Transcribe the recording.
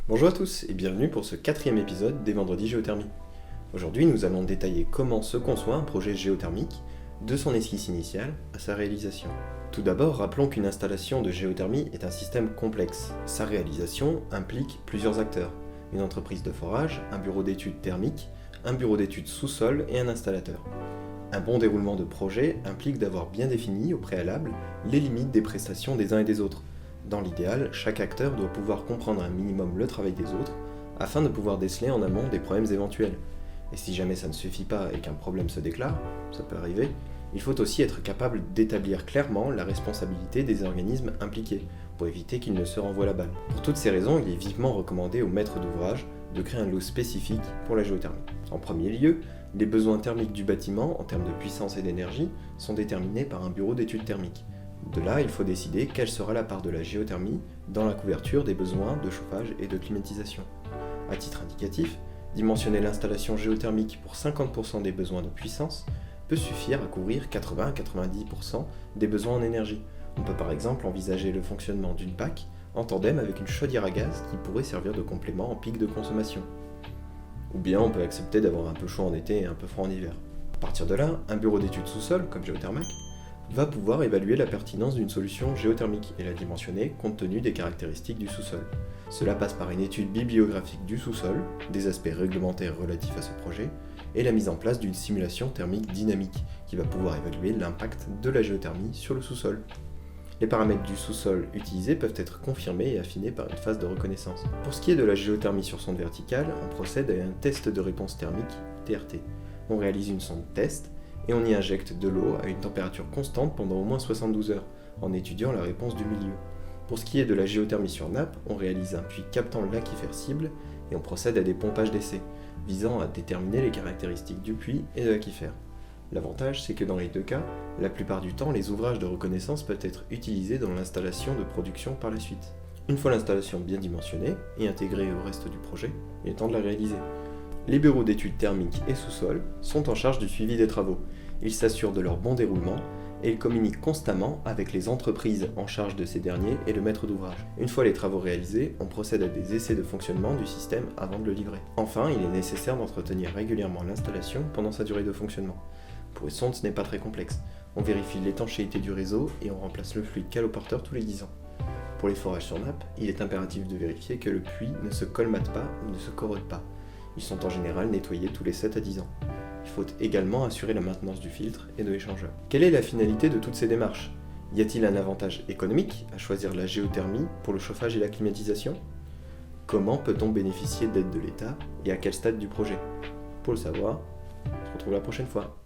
Bonjour à tous et bienvenue pour ce 4e épisode des Vendredis Géothermie. Aujourd'hui, nous allons détailler comment se conçoit un projet géothermique, de son esquisse initiale à sa réalisation. Tout d'abord, rappelons qu'une installation de géothermie est un système complexe. Sa réalisation implique plusieurs acteurs, une entreprise de forage, un bureau d'études thermiques, un bureau d'études sous-sol et un installateur. Un bon déroulement de projet implique d'avoir bien défini au préalable les limites des prestations des uns et des autres. Dans l'idéal, chaque acteur doit pouvoir comprendre un minimum le travail des autres afin de pouvoir déceler en amont des problèmes éventuels. Et si jamais ça ne suffit pas et qu'un problème se déclare, ça peut arriver, il faut aussi être capable d'établir clairement la responsabilité des organismes impliqués pour éviter qu'ils ne se renvoient la balle. Pour toutes ces raisons, il est vivement recommandé aux maîtres d'ouvrage de créer un lot spécifique pour la géothermie. En premier lieu, les besoins thermiques du bâtiment en termes de puissance et d'énergie sont déterminés par un bureau d'études thermiques. De là, il faut décider quelle sera la part de la géothermie dans la couverture des besoins de chauffage et de climatisation. À titre indicatif, dimensionner l'installation géothermique pour 50% des besoins de puissance peut suffire à couvrir 80-90% des besoins en énergie. On peut par exemple envisager le fonctionnement d'une PAC en tandem avec une chaudière à gaz qui pourrait servir de complément en pic de consommation. Ou bien on peut accepter d'avoir un peu chaud en été et un peu froid en hiver. À partir de là, un bureau d'études sous-sol, comme Géothermac, va pouvoir évaluer la pertinence d'une solution géothermique et la dimensionner compte tenu des caractéristiques du sous-sol. Cela passe par une étude bibliographique du sous-sol, des aspects réglementaires relatifs à ce projet, et la mise en place d'une simulation thermique dynamique qui va pouvoir évaluer l'impact de la géothermie sur le sous-sol. Les paramètres du sous-sol utilisés peuvent être confirmés et affinés par une phase de reconnaissance. Pour ce qui est de la géothermie sur sonde verticale, on procède à un test de réponse thermique, TRT. On réalise une sonde test et on y injecte de l'eau à une température constante pendant au moins 72 heures, en étudiant la réponse du milieu. Pour ce qui est de la géothermie sur nappe, on réalise un puits captant l'aquifère cible et on procède à des pompages d'essai, visant à déterminer les caractéristiques du puits et de l'aquifère. L'avantage, c'est que dans les deux cas, la plupart du temps, les ouvrages de reconnaissance peuvent être utilisés dans l'installation de production par la suite. Une fois l'installation bien dimensionnée et intégrée au reste du projet, il est temps de la réaliser. Les bureaux d'études thermiques et sous-sol sont en charge du suivi des travaux. Ils s'assurent de leur bon déroulement et ils communiquent constamment avec les entreprises en charge de ces derniers et le maître d'ouvrage. Une fois les travaux réalisés, on procède à des essais de fonctionnement du système avant de le livrer. Enfin, il est nécessaire d'entretenir régulièrement l'installation pendant sa durée de fonctionnement. Pour une sonde, ce n'est pas très complexe. On vérifie l'étanchéité du réseau et on remplace le fluide caloporteur tous les 10 ans. Pour les forages sur nappe, il est impératif de vérifier que le puits ne se colmate pas ou ne se corrode pas. Ils sont en général nettoyés tous les 7 à 10 ans. Il faut également assurer la maintenance du filtre et de l'échangeur. Quelle est la finalité de toutes ces démarches ? Y a-t-il un avantage économique à choisir la géothermie pour le chauffage et la climatisation ? Comment peut-on bénéficier d'aide de l'État et à quel stade du projet ? Pour le savoir, on se retrouve la prochaine fois.